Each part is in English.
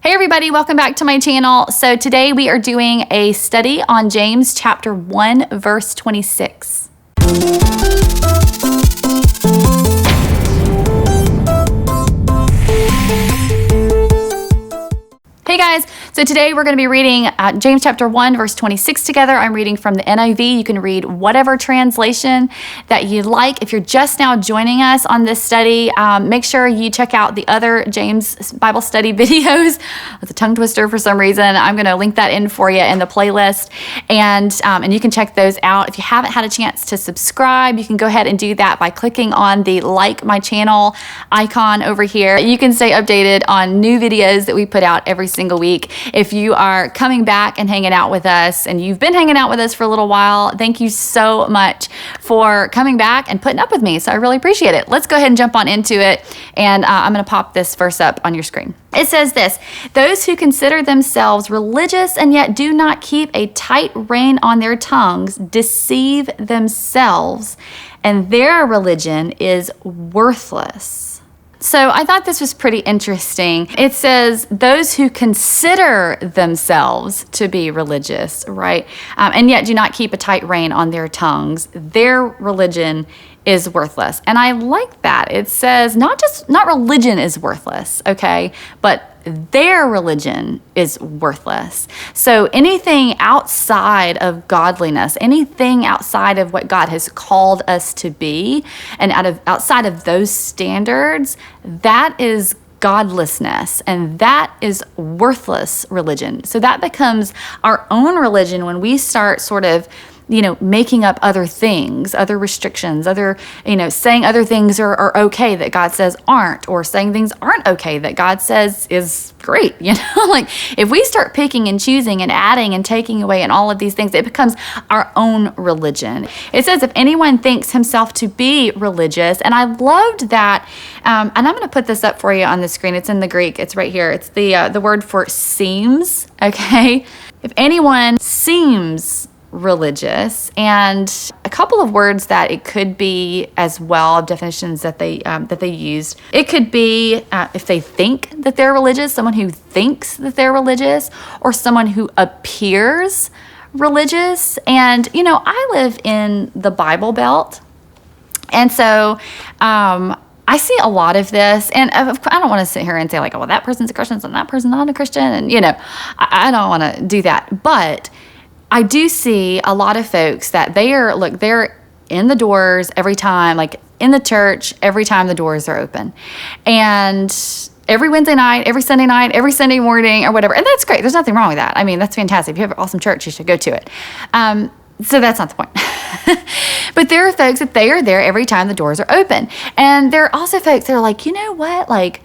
Hey everybody, welcome back to my channel. So today we are doing a study on James chapter 1 verse 26. Hey guys, so today we're going to be reading James chapter 1 verse 26 together. I'm reading from the NIV. You can read whatever translation that you like. If you're just now joining us on this study, make sure you check out the other James Bible study videos. It's a tongue twister for some reason. I'm going to link that in for you in the playlist, and you can check those out. If you haven't had a chance to subscribe, you can go ahead and do that by clicking on the like my channel icon over here. You can stay updated on new videos that we put out every single week. If you are coming back and hanging out with us, and you've been hanging out with us for a little while, thank you so much for coming back and putting up with me. So I really appreciate it. Let's go ahead and jump on into it. And I'm going to pop this verse up on your screen. It says this: those who consider themselves religious and yet do not keep a tight rein on their tongues deceive themselves, and their religion is worthless. So I thought this was pretty interesting. It says those who consider themselves to be religious, right? And yet do not keep a tight rein on their tongues, their religion is worthless. And I like that. It says not religion is worthless, okay? But their religion is worthless. So anything outside of godliness, anything outside of what God has called us to be, and outside of those standards, that is godlessness, and that is worthless religion. So that becomes our own religion when we start sort of making up other things, other restrictions, saying other things are okay that God says aren't, or saying things aren't okay that God says is great. Like if we start picking and choosing and adding and taking away and all of these things, it becomes our own religion. It says if anyone thinks himself to be religious, and I loved that, and I'm going to put this up for you on the screen. It's in the Greek. It's right here. It's the word for seems, okay? If anyone seems religious, and a couple of words that it could be as well, definitions that they used. It could be if they think that they're religious, someone who thinks that they're religious, or someone who appears religious. And I live in the Bible Belt, and so I see a lot of this, and I don't want to sit here and say like, oh, well, that person's a Christian and that person's not a Christian, and I don't want to do that, but I do see a lot of folks that they're in the doors every time, like in the church, every time the doors are open. And every Wednesday night, every Sunday night, every Sunday morning or whatever. And that's great. There's nothing wrong with that. I mean, that's fantastic. If you have an awesome church, you should go to it. So that's not the point. But there are folks that they are there every time the doors are open. And there are also folks that are like, you know what? Like,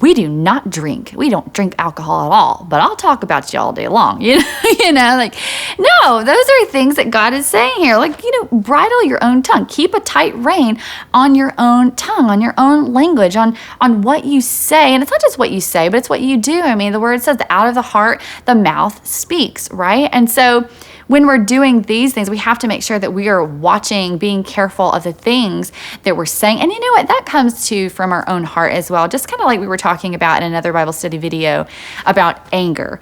we do not drink. We don't drink alcohol at all, but I'll talk about you all day long. Like, no, those are things that God is saying here. Like, bridle your own tongue. Keep a tight rein on your own tongue, on your own language, on what you say. And it's not just what you say, but it's what you do. I mean, the word says that out of the heart, the mouth speaks, right? And so when we're doing these things, we have to make sure that we are watching, being careful of the things that we're saying. And you know what? That comes from our own heart as well, just kind of like we were talking about in another Bible study video about anger.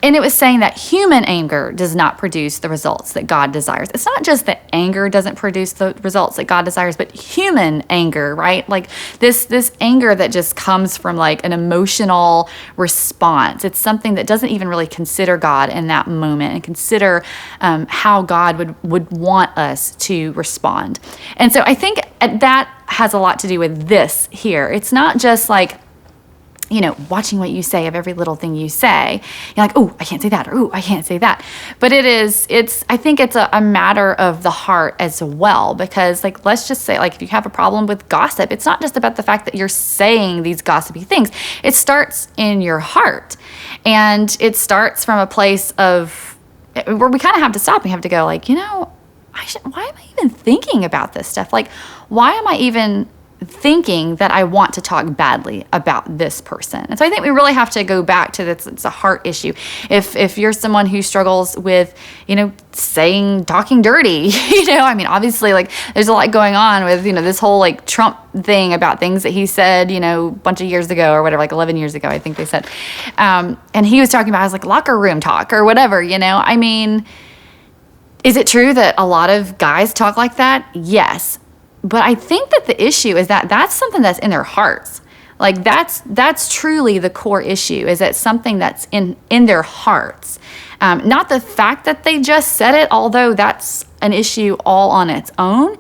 And it was saying that human anger does not produce the results that God desires. It's not just that anger doesn't produce the results that God desires, but human anger, right? Like this anger that just comes from like an emotional response. It's something that doesn't even really consider God in that moment and consider how God would want us to respond. And so I think that has a lot to do with this here. It's not just like, watching what you say of every little thing you say. You're like, oh, I can't say that, or oh, I can't say that. But I think it's a matter of the heart as well, because like, let's just say, like, if you have a problem with gossip, it's not just about the fact that you're saying these gossipy things. It starts in your heart, and it starts from a place of where we kind of have to stop. We have to go like, why am I even thinking about this stuff? Like, why am I even thinking that I want to talk badly about this person. And so I think we really have to go back to this. It's a heart issue. If you're someone who struggles with, talking dirty, I mean, obviously, like, there's a lot going on with, this whole, like, Trump thing about things that he said, a bunch of years ago or whatever, like 11 years ago, I think they said. And he was talking about his, like, locker room talk or whatever, I mean, is it true that a lot of guys talk like that? Yes. But I think that the issue is that that's something that's in their hearts. Like, that's truly the core issue, is that something that's in their hearts. Not the fact that they just said it, although that's an issue all on its own,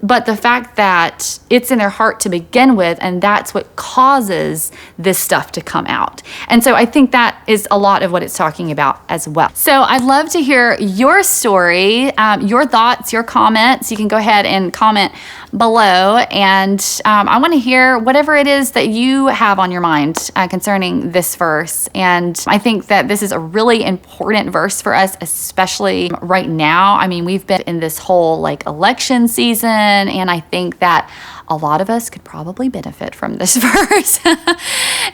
but the fact that it's in their heart to begin with, and that's what causes this stuff to come out. And so I think that is a lot of what it's talking about as well. So I'd love to hear your story, your thoughts, your comments. You can go ahead and comment below, and I want to hear whatever it is that you have on your mind concerning this verse. And I think that this is a really important verse for us, especially right now. I mean, we've been in this whole, like, election season, and I think that a lot of us could probably benefit from this verse,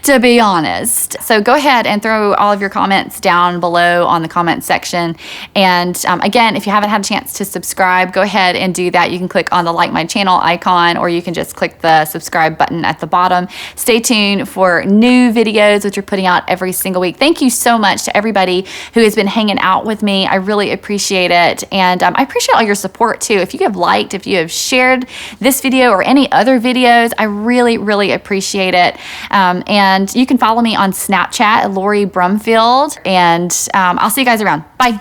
to be honest. So go ahead and throw all of your comments down below on the comment section. And again, if you haven't had a chance to subscribe, go ahead and do that. You can click on the like my channel icon, or you can just click the subscribe button at the bottom. Stay tuned for new videos, which we're putting out every single week. Thank you so much to everybody who has been hanging out with me. I really appreciate it. And I appreciate all your support too. If you have liked, if you have shared this video or any other videos, I really, really appreciate it. And you can follow me on Snapchat at Lorie Brumfield, and I'll see you guys around. Bye.